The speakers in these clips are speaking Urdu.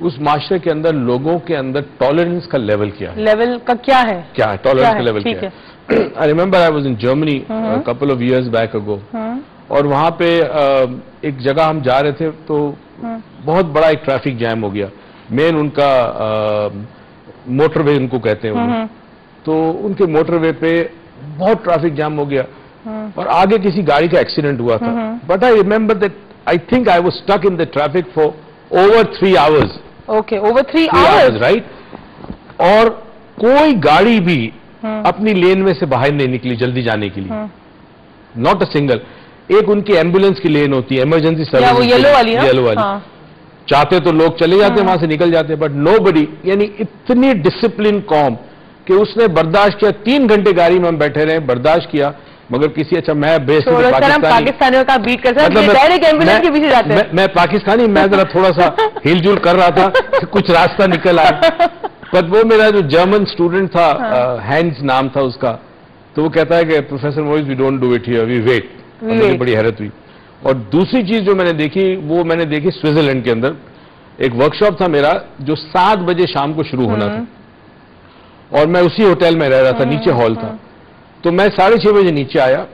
اس معاشرے کے اندر لوگوں کے اندر ٹالرنس کا لیول کیا ہے. لیول کا کیا ہے؟ ٹالرنس کا لیول کیا ہے. I remember I was in Germany a couple of years back ago. اور وہاں پہ ایک جگہ ہم جا رہے تھے تو بہت بڑا ایک ٹریفک جیم ہو گیا. مین ان کا موٹر وے ان کو کہتے ہیں, تو ان کے موٹر وے پہ بہت ٹریفک جام ہو گیا اور آگے کسی گاڑی کا ایکسیڈنٹ ہوا تھا. But I remember that I think I was stuck in the traffic for over 3 hours. Okay, over 3 hours, right? اور کوئی گاڑی بھی اپنی لین میں سے باہر نہیں نکلی جلدی جانے کے لیے. Not a single. ایک ان کی ایمبولینس کی لین ہوتی ہے, ایمرجنسی سروس, وہ یلو والی, چاہتے تو لوگ چلے جاتے وہاں سے نکل جاتے, بٹ نو بڈی. یعنی اتنی ڈسپلن قوم کہ اس نے برداشت کیا. 3 گھنٹے گاڑی میں ہم بیٹھے رہے, برداشت کیا, مگر کسی اچھا میں پاکستانیوں کا بیٹ کرتا میں پاکستانی, میں ذرا تھوڑا سا ہل جل کر رہا تھا کہ کچھ راستہ نکل آیا. بٹ وہ میرا جو جرمن اسٹوڈنٹ تھا, ہینڈز نام تھا اس کا, تو وہ کہتا ہے کہ professor Moiz we don't do it here, we wait. مجھے بڑی حیرت ہوئی. اور دوسری چیز جو میں نے دیکھی وہ میں نے دیکھی سوئٹزرلینڈ کے اندر. ایک ورکشاپ تھا میرا جو 7 بجے شام کو شروع ہونا تھا, اور میں اسی ہوٹل میں رہ رہا تھا, نیچے ہال تھا. تو میں 6:30 بجے نیچے آیا,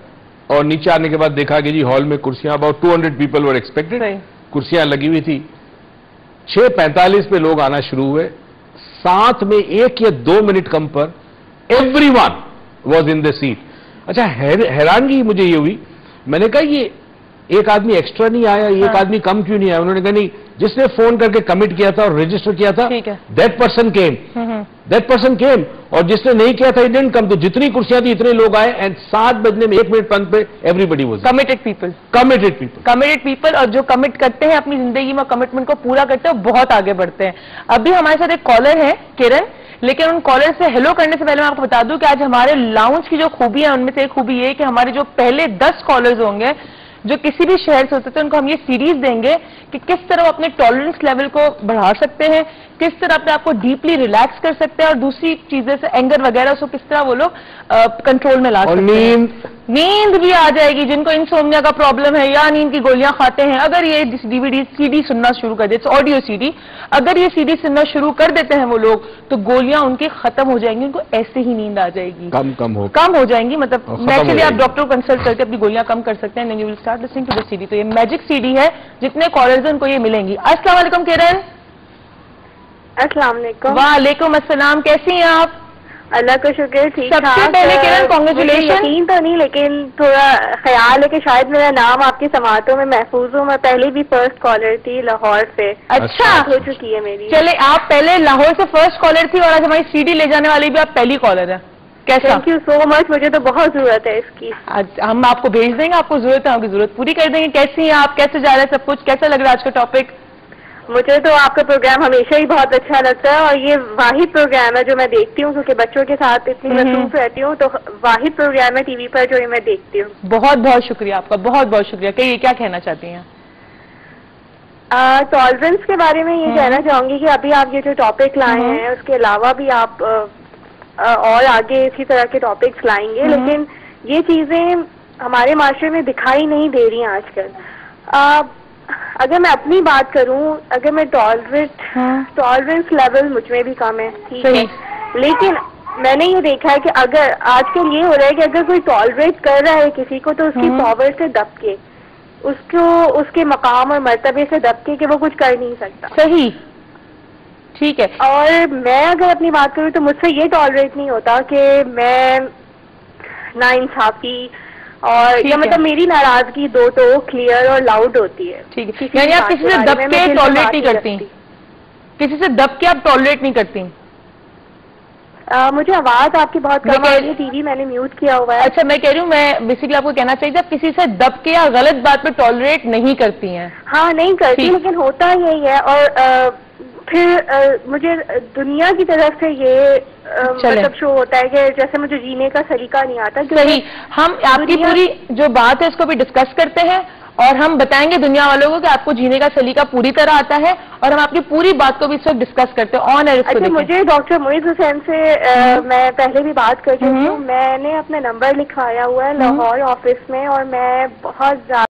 اور نیچے آنے کے بعد دیکھا کہ جی ہال میں کرسیاں اباؤٹ 200 پیپل ور ایکسپیکٹڈ, کرسیاں لگی ہوئی تھی. 6:45 پہ لوگ آنا شروع ہوئے, ساتھ میں 1 یا 2 منٹ کم پر every one was in the set. اچھا حیرانگی مجھے یہ ہوئی, میں نے کہا یہ ایک آدمی ایکسٹرا نہیں آیا, ایک آدمی کم کیوں نہیں آیا؟ انہوں نے کہا نہیں, جس نے فون کر کے کمٹ کیا تھا اور رجسٹر کیا تھا دیٹ پرسن کیم, اور جس نے نہیں کیا تھا it didn't come. تو جتنی کرسیاں تھی اتنے لوگ آئے, اینڈ 7 بجنے میں 1 منٹ پند پہ everybody was committed people. اور جو کمٹ کرتے ہیں اپنی زندگی میں, کمٹمنٹ کو پورا کرتے ہیں, بہت آگے بڑھتے ہیں. ابھی ہمارے ساتھ ایک کالر ہے کرن, لیکن ان کالر سے ہیلو کرنے سے پہلے میں آپ کو بتا دوں کہ آج ہمارے لاؤنج کی جو خوبی ہے ان میں سے ایک خوبی یہ کہ ہمارے جو پہلے 10 کالرز ہوں گے جو کسی بھی شہر سے ہوتے تھے, ان کو ہم یہ سیریز دیں گے کہ کس طرح وہ اپنے ٹالرنس لیول کو بڑھا سکتے ہیں, کس طرح اپنے آپ کو ڈیپلی ریلیکس کر سکتے ہیں, اور دوسری چیزیں سے اینگر وغیرہ اس کو کس طرح وہ لوگ کنٹرول میں لا سکتے ہیں. نیند بھی آ جائے گی جن کو انسومنیا کا پرابلم ہے یا نیند کی گولیاں کھاتے ہیں. اگر یہ DVD CD سننا شروع کر دیتے, آڈیو CD, اگر یہ CD سننا شروع کر دیتے ہیں وہ لوگ, تو گولیاں ان کی ختم ہو جائیں گی, ان کو ایسے ہی نیند آ جائے گی, کم ہو جائیں گی. مطلب نیچرلی آپ ڈاکٹر کو کنسلٹ کر کے اپنی گولیاں کم کر سکتے ہیں. And you will start listening to the CD. تو یہ میجک CD ہے, جتنے کالرز ہیں ان کو یہ ملیں گی. السلام علیکم کرن. السلام علیکم. وعلیکم السلام, کیسی ہیں آپ؟ اللہ کا شکر, ٹھیک ٹھاک. سب سے پہلے کرن کانگریچولیشن. یقین تو نہیں, لیکن تھوڑا خیال ہے کہ شاید میرا نام آپ کی سماعتوں میں محفوظ ہوں. میں پہلے بھی فرسٹ کالر تھی لاہور سے. اچھا, ہو چکی ہے میری. چلے, آپ پہلے لاہور سے فرسٹ کالر تھی اور آج ہماری CD لے جانے والی بھی آپ پہلی کالر ہیں. کیسا؟ تھینک یو سو مچ, مجھے تو بہت ضرورت ہے اس کی. ہم آپ کو بھیج دیں گے, آپ کو ضرورت ہے, آپ کی ضرورت پوری کر دیں گے. کیسی ہیں آپ, کیسے جا رہا ہے سب کچھ, کیسا لگ رہا ہے آج کا ٹاپک؟ مجھے تو آپ کا پروگرام ہمیشہ ہی بہت اچھا لگتا ہے, اور یہ واحد پروگرام ہے جو میں دیکھتی ہوں, کیونکہ بچوں کے ساتھ اتنی مصروف رہتی ہوں, تو واحد پروگرام ہے TV پر جو میں دیکھتی ہوں. بہت بہت شکریہ آپ کا, بہت بہت شکریہ. کہیے کیا کہنا چاہتی ہیں؟ ٹالرنس کے بارے میں یہ کہنا چاہوں گی کہ ابھی آپ یہ جو ٹاپک لائے ہیں اس کے علاوہ بھی آپ اور آگے اسی طرح کے ٹاپکس لائیں گے, لیکن یہ چیزیں ہمارے معاشرے میں دکھائی نہیں دے رہی ہیں آج کل. اگر میں اپنی بات کروں, اگر میں ٹالرنس لیول مجھ میں بھی کم ہے, ٹھیک ہے, لیکن میں نے یہ دیکھا ہے کہ اگر آج کل یہ ہو رہا ہے کہ اگر کوئی ٹالریٹ کر رہا ہے کسی کو, تو اس کی پاور سے دب کے, اس کے مقام اور مرتبے سے دب کے کہ وہ کچھ کر نہیں سکتا. صحیح, ٹھیک ہے. اور میں اگر اپنی بات کروں تو مجھ سے یہ ٹالریٹ نہیں ہوتا کہ میں ناانصافی اور یا مطلب میری ناراضگی دو تو کلیئر اور لاؤڈ ہوتی ہے. ٹھیک ہے, یعنی آپ کسی سے دب کے ٹالریٹ نہیں کرتی, کسی سے دب کے آپ ٹالریٹ نہیں کرتی. مجھے آواز آپ کی بہت کم آ رہی ہے, TV میں نے میوٹ کیا ہوا ہے. اچھا, میں کہہ رہی ہوں, میں بیسیکلی آپ کو کہنا چاہیے آپ کسی سے دب کے یا غلط بات پہ ٹالریٹ نہیں کرتی ہیں. ہاں نہیں کرتی, لیکن ہوتا یہی ہے. اور پھر مجھے دنیا کی طرف سے یہ مطلب شو ہوتا ہے کہ جیسے مجھے جینے کا سلیقہ نہیں آتا. صحیح, ہم آپ کی پوری جو بات ہے اس کو بھی ڈسکس کرتے ہیں, اور ہم بتائیں گے دنیا والوں کو کہ آپ کو جینے کا سلیقہ پوری طرح آتا ہے, اور ہم آپ کی پوری بات کو بھی اس وقت ڈسکس کرتے ہیں آن ایئر. اچھا, مجھے ڈاکٹر معیز حسین سے میں پہلے بھی بات کر چکی ہوں. میں نے اپنا نمبر لکھوایا ہوا ہے لاہور آفس میں, اور میں بہت زیادہ